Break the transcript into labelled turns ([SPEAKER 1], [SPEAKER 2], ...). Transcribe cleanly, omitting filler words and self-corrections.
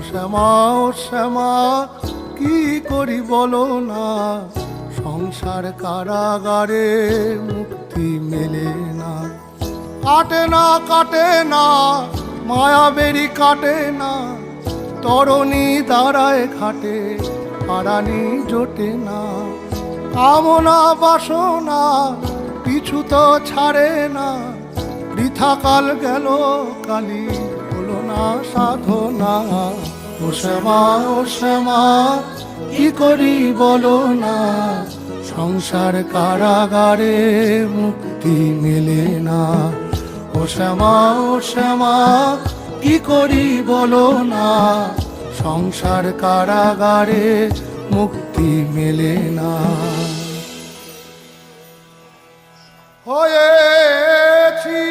[SPEAKER 1] শ্যামা ও শ্যামা কি করি বলো না, সংসার কারাগারে মুক্তি মেলে না। কাটে না কাটে না মায়াবেরি কাটে না, তরণী দাঁড়ায় ঘাটে পারানি জোটে না। কামনা বাসনা পিছু তো ছাড়ে না, বৃথা কাল গেল কালি হলো না সাধনা। ও শ্যামা ও শ্যামা কি করি বলো না, সংসার কারাগারে মুক্তি মেলে না। ও শ্যামা ও শ্যামা কি করি বলো না, সংসার কারাগারে মুক্তি মেলে না। হয়েছি